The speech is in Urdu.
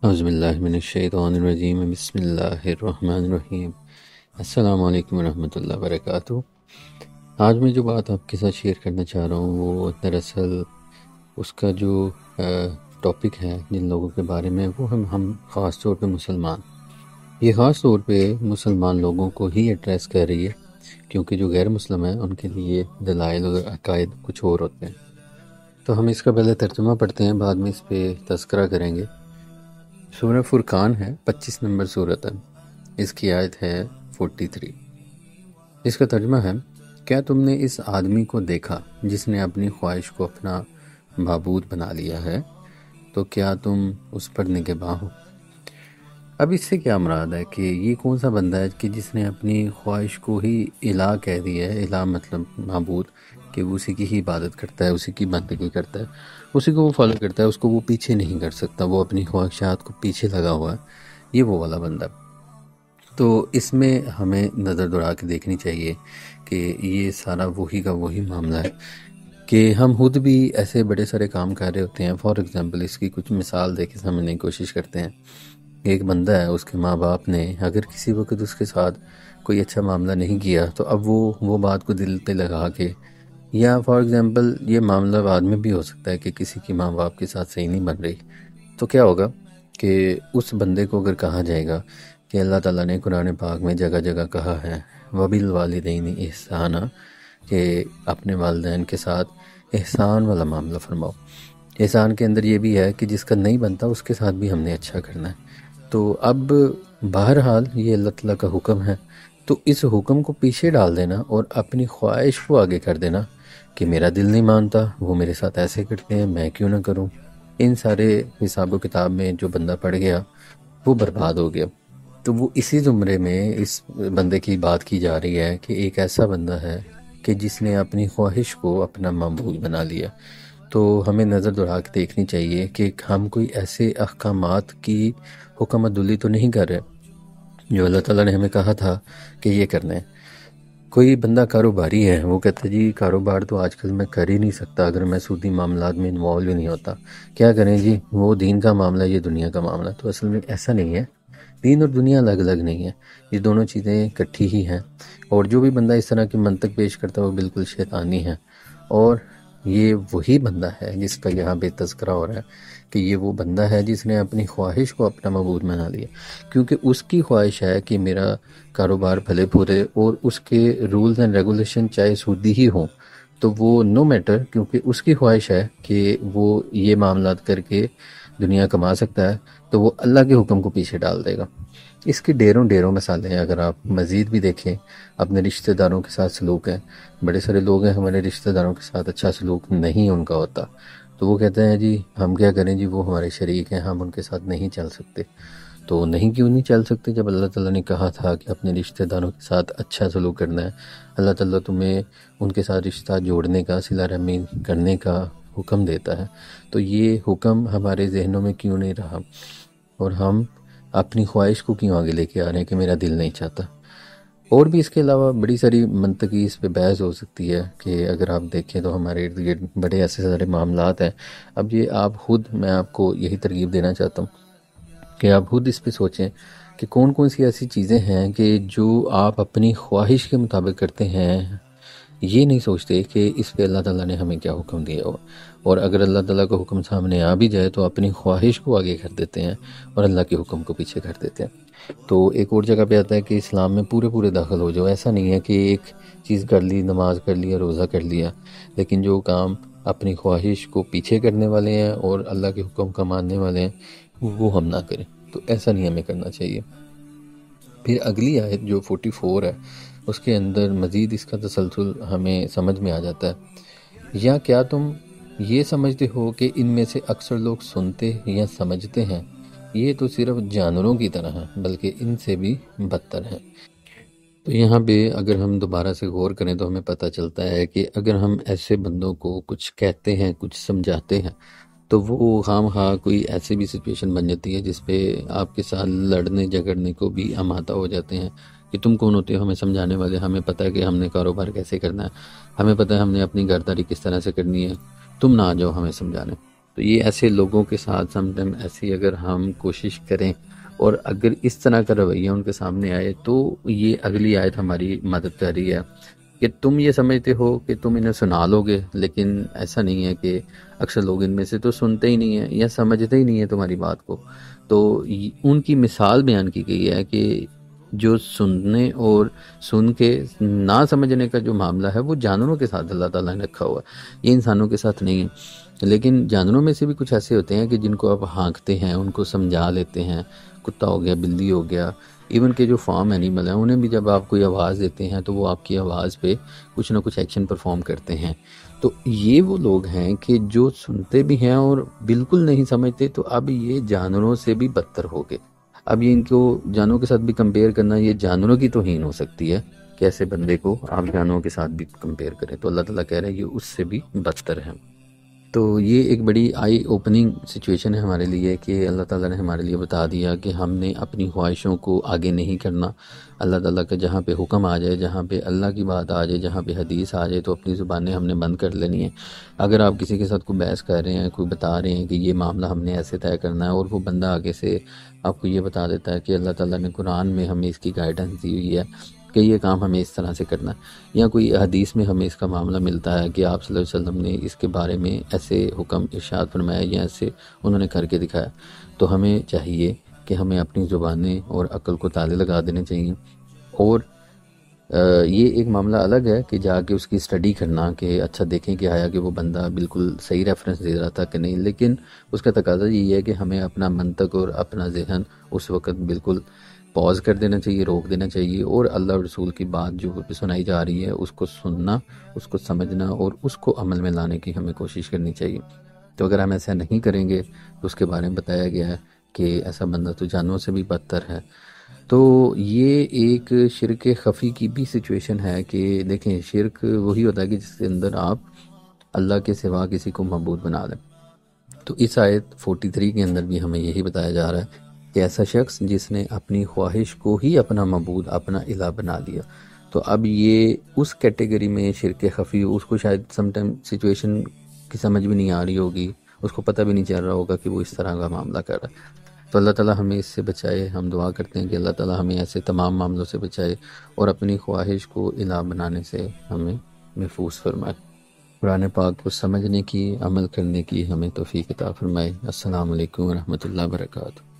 اعوذ باللہ من الشیطان الرجیم بسم اللہ الرحمن الرحیم۔ السلام علیکم ورحمۃ اللہ وبرکاتہ۔ آج میں جو بات آپ کے ساتھ شیئر کرنا چاہ رہا ہوں وہ دراصل اس کا جو ٹاپک ہے جن لوگوں کے بارے میں، وہ ہم خاص طور پہ مسلمان، یہ خاص طور پہ مسلمان لوگوں کو ہی ایڈریس کر رہی ہے، کیونکہ جو غیر مسلم ہیں ان کے لیے دلائل اور عقائد کچھ اور ہوتے ہیں۔ تو ہم اس کا پہلے ترجمہ پڑھتے ہیں، بعد میں اس پہ تذکرہ کریں گے۔ سورہ فرقان ہے، 25 نمبر سورت ہے، اس کی آیت ہے 43۔ اس کا ترجمہ ہے: کیا تم نے اس آدمی کو دیکھا جس نے اپنی خواہش کو اپنا معبود بنا لیا ہے؟ تو کیا تم اس پر نگہباں ہو؟ اب اس سے کیا مراد ہے کہ یہ کون سا بندہ ہے کہ جس نے اپنی خواہش کو ہی الہ کہہ دیا ہے؟ الہ مطلب معبود، کہ وہ اسی کی ہی عبادت کرتا ہے، اسی کی بندگی کرتا ہے، اسی کو وہ فالو کرتا ہے، اس کو وہ پیچھے نہیں کر سکتا، وہ اپنی خواہشات کو پیچھے لگا ہوا ہے، یہ وہ والا بندہ۔ تو اس میں ہمیں نظر دوڑا کے دیکھنی چاہیے کہ یہ سارا وہی کا وہی معاملہ ہے کہ ہم خود بھی ایسے بڑے سارے کام کر رہے ہوتے ہیں۔ فار ایگزامپل اس کی کچھ مثال دے کے سمجھنے کی کوشش کرتے ہیں۔ ایک بندہ ہے، اس کے ماں باپ نے اگر کسی وقت اس کے ساتھ کوئی اچھا معاملہ نہیں کیا تو اب وہ بات کو دل پہ لگا کے، یا فار ایگزامپل یہ معاملہ بعد میں بھی ہو سکتا ہے کہ کسی کی ماں باپ کے ساتھ صحیح نہیں بن رہی، تو کیا ہوگا کہ اس بندے کو اگر کہا جائے گا کہ اللہ تعالیٰ نے قرآن پاک میں جگہ جگہ کہا ہے وَبِالْوَالِدَيْنِ احسانًا، کہ اپنے والدین کے ساتھ احسان والا معاملہ فرماؤ۔ احسان کے اندر یہ بھی ہے کہ جس کا نہیں بنتا اس کے ساتھ بھی ہم نے اچھا کرنا ہے۔ تو اب بہرحال یہ اللہ تعالیٰ کا حکم ہے، تو اس حکم کو پیچھے ڈال دینا اور اپنی خواہش کو آگے کر دینا کہ میرا دل نہیں مانتا، وہ میرے ساتھ ایسے کرتے ہیں، میں کیوں نہ کروں، ان سارے حساب و کتاب میں جو بندہ پڑ گیا وہ برباد ہو گیا۔ تو وہ اسی زمرے میں اس بندے کی بات کی جا رہی ہے کہ ایک ایسا بندہ ہے کہ جس نے اپنی خواہش کو اپنا معبود بنا لیا۔ تو ہمیں نظر دوڑا کے دیکھنی چاہیے کہ ہم کوئی ایسے احکامات کی حکم عدولی تو نہیں کر رہے جو اللہ تعالیٰ نے ہمیں کہا تھا کہ یہ کرنا ہے۔ کوئی بندہ کاروباری ہے، وہ کہتا ہے جی کاروبار تو آج کل میں کر ہی نہیں سکتا اگر میں سودی معاملات میں انوالو ہی نہیں ہوتا، کیا کریں جی، وہ دین کا معاملہ، یہ دنیا کا معاملہ۔ تو اصل میں ایسا نہیں ہے، دین اور دنیا الگ الگ نہیں ہے، یہ دونوں چیزیں اکٹھی ہی ہیں۔ اور جو بھی بندہ اس طرح کی منطق پیش کرتا ہے وہ بالکل شیطانی ہے، اور یہ وہی بندہ ہے جس کا یہاں بے تذکرہ ہو رہا ہے کہ یہ وہ بندہ ہے جس نے اپنی خواہش کو اپنا معبود بنا لیا، کیونکہ اس کی خواہش ہے کہ میرا کاروبار پھلے پھولے، اور اس کے رولز اینڈ ریگولیشن چاہے سودی ہی ہوں تو وہ نو میٹر، کیونکہ اس کی خواہش ہے کہ وہ یہ معاملات کر کے دنیا کما سکتا ہے، تو وہ اللہ کے حکم کو پیچھے ڈال دے گا۔ اس کی ڈیروں مثالیں ہیں، اگر آپ مزید بھی دیکھیں اپنے رشتہ داروں کے ساتھ سلوک ہے، بڑے سارے لوگ ہیں ہمارے رشتہ داروں کے ساتھ اچھا سلوک نہیں ان کا ہوتا، تو وہ کہتے ہیں جی ہم کیا کریں جی، وہ ہمارے شریک ہیں، ہم ان کے ساتھ نہیں چل سکتے۔ تو نہیں کیوں نہیں چل سکتے جب اللہ تعالیٰ نے کہا تھا کہ اپنے رشتہ داروں کے ساتھ اچھا سلوک کرنا ہے، اللہ تعالیٰ تمہیں ان کے ساتھ رشتہ جوڑنے کا، صلہ رحمی کرنے کا حکم دیتا ہے، تو یہ حکم ہمارے ذہنوں میں کیوں نہیں رہا، اور ہم اپنی خواہش کو کیوں آگے لے کے آ رہے ہیں کہ میرا دل نہیں چاہتا۔ اور بھی اس کے علاوہ بڑی ساری منطقی اس پہ بحث ہو سکتی ہے کہ اگر آپ دیکھیں تو ہمارے ارد گرد بڑے ایسے سارے معاملات ہیں۔ اب یہ آپ خود، میں آپ کو یہی ترغیب دینا چاہتا ہوں کہ آپ خود اس پہ سوچیں کہ کون سی ایسی چیزیں ہیں کہ جو آپ اپنی خواہش کے مطابق کرتے ہیں، یہ نہیں سوچتے کہ اس پہ اللہ تعالیٰ نے ہمیں کیا حکم دیا ہو، اور اگر اللہ تعالیٰ کا حکم سامنے آ بھی جائے تو اپنی خواہش کو آگے کر دیتے ہیں اور اللہ کے حکم کو پیچھے کر دیتے ہیں۔ تو ایک اور جگہ پہ آتا ہے کہ اسلام میں پورے داخل ہو جاؤ، ایسا نہیں ہے کہ ایک چیز کر لی، نماز کر لیا، روزہ کر لیا، لیکن جو کام اپنی خواہش کو پیچھے کرنے والے ہیں اور اللہ کے حکم کا ماننے والے ہیں وہ ہم نہ کریں، تو ایسا نہیں ہمیں کرنا چاہیے۔ پھر اگلی آیت جو 44 ہے، اس کے اندر مزید اس کا تسلسل ہمیں سمجھ میں آ جاتا ہے: یا کیا تم یہ سمجھتے ہو کہ ان میں سے اکثر لوگ سنتے یا سمجھتے ہیں؟ یہ تو صرف جانوروں کی طرح ہیں بلکہ ان سے بھی بدتر ہیں۔ تو یہاں پہ اگر ہم دوبارہ سے غور کریں تو ہمیں پتہ چلتا ہے کہ اگر ہم ایسے بندوں کو کچھ کہتے ہیں، کچھ سمجھاتے ہیں، تو وہ خواہ کوئی ایسی بھی سچویشن بن جاتی ہے جس پہ آپ کے ساتھ لڑنے جھگڑنے کو بھی آمادہ ہو جاتے ہیں کہ تم کون ہوتے ہو ہمیں سمجھانے والے، ہمیں پتہ ہے کہ ہم نے کاروبار کیسے کرنا ہے، ہمیں پتہ ہے ہم نے اپنی گھرداری کس طرح سے کرنی ہے، تم نہ آ جاؤ ہمیں سمجھانے۔ تو یہ ایسے لوگوں کے ساتھ سم ٹائم ایسی اگر ہم کوشش کریں اور اگر اس طرح کا رویہ ان کے سامنے آئے تو یہ اگلی آیت ہماری مدد کر رہی ہے کہ تم یہ سمجھتے ہو کہ تم انہیں سنا لو گے، لیکن ایسا نہیں ہے کہ اکثر لوگ ان میں سے تو سنتے ہی نہیں ہیں یا سمجھتے ہی نہیں ہیں تمہاری بات کو۔ تو ان کی مثال بیان کی گئی ہے کہ جو سننے اور سن کے نہ سمجھنے کا جو معاملہ ہے وہ جانوروں کے ساتھ اللہ تعالیٰ نے رکھا ہوا ہے، یہ انسانوں کے ساتھ نہیں ہے۔ لیکن جانوروں میں سے بھی کچھ ایسے ہوتے ہیں کہ جن کو آپ ہانکتے ہیں، ان کو سمجھا لیتے ہیں، کتا ہو گیا، بلی ہو گیا، ایون کہ جو فارم اینیمل ہیں انہیں بھی جب آپ کوئی آواز دیتے ہیں تو وہ آپ کی آواز پہ کچھ نہ کچھ ایکشن پرفارم کرتے ہیں۔ تو یہ وہ لوگ ہیں کہ جو سنتے بھی ہیں اور بالکل نہیں سمجھتے، تو اب یہ جانوروں سے بھی بدتر ہو گئے۔ اب یہ ان کو جانوروں کے ساتھ بھی کمپیئر کرنا، یہ جانوروں کی توہین ہو سکتی ہے کہ ایسے بندے کو آپ جانوروں کے ساتھ بھی کمپیئر کریں، تو اللہ تعالیٰ کہہ رہے ہیں یہ اس سے بھی بدتر ہے۔ تو یہ ایک بڑی آئی اوپننگ سچویشن ہے ہمارے لیے کہ اللہ تعالیٰ نے ہمارے لیے بتا دیا کہ ہم نے اپنی خواہشوں کو آگے نہیں کرنا۔ اللہ تعالیٰ کا جہاں پہ حکم آ جائے، جہاں پہ اللہ کی بات آ جائے، جہاں پہ حدیث آ جائے، تو اپنی زبانیں ہم نے بند کر لینی ہیں۔ اگر آپ کسی کے ساتھ کوئی بحث کر رہے ہیں، کوئی بتا رہے ہیں کہ یہ معاملہ ہم نے ایسے طے کرنا ہے، اور وہ بندہ آگے سے آپ کو یہ بتا دیتا ہے کہ اللہ تعالیٰ نے قرآن میں ہمیں اس کی گائیڈنس دی ہوئی ہے کہ یہ کام ہمیں اس طرح سے کرنا ہے، یا کوئی حدیث میں ہمیں اس کا معاملہ ملتا ہے کہ آپ صلی اللہ علیہ وسلم نے اس کے بارے میں ایسے حکم ارشاد فرمایا یا ایسے انہوں نے کر کے دکھایا، تو ہمیں چاہیے کہ ہمیں اپنی زبانیں اور عقل کو تالے لگا دینے چاہیے۔ اور یہ ایک معاملہ الگ ہے کہ جا کے اس کی اسٹڈی کرنا کہ اچھا دیکھیں کہ آیا کہ وہ بندہ بالکل صحیح ریفرنس دے رہا تھا کہ نہیں، لیکن اس کا تقاضا یہ ہے کہ ہمیں اپنا منطق اور اپنا ذہن اس وقت بالکل پاز کر دینا چاہیے، روک دینا چاہیے، اور اللہ اور رسول کی بات جو سنائی جا رہی ہے اس کو سننا، اس کو سمجھنا اور اس کو عمل میں لانے کی ہمیں کوشش کرنی چاہیے۔ تو اگر ہم ایسا نہیں کریں گے تو اس کے بارے میں بتایا گیا ہے کہ ایسا بندہ تو جانوروں سے بھی بدتر ہے۔ تو یہ ایک شرک خفی کی بھی سچویشن ہے کہ دیکھیں، شرک وہی ہوتا ہے کہ جس کے اندر آپ اللہ کے سوا کسی کو معبود بنا لیں۔ تو اس آیت 43 کے اندر بھی ہمیں یہی بتایا جا رہا ہے کہ ایسا شخص جس نے اپنی خواہش کو ہی اپنا معبود، اپنا الہ بنا لیا، تو اب یہ اس کیٹیگری میں شرک خفی، اس کو شاید سم ٹائم سچویشن کی سمجھ بھی نہیں آ رہی ہوگی، اس کو پتہ بھی نہیں چل رہا ہوگا کہ وہ اس طرح کا معاملہ کر رہا ہے۔ تو اللہ تعالیٰ ہمیں اس سے بچائے۔ ہم دعا کرتے ہیں کہ اللہ تعالیٰ ہمیں ایسے تمام معاملوں سے بچائے اور اپنی خواہش کو الہ بنانے سے ہمیں محفوظ فرمائے۔ قرآن پاک کو سمجھنے کی، عمل کرنے کی ہمیں توفیق عطا فرمائے۔ السلام علیکم ورحمۃ اللہ وبرکاتہ۔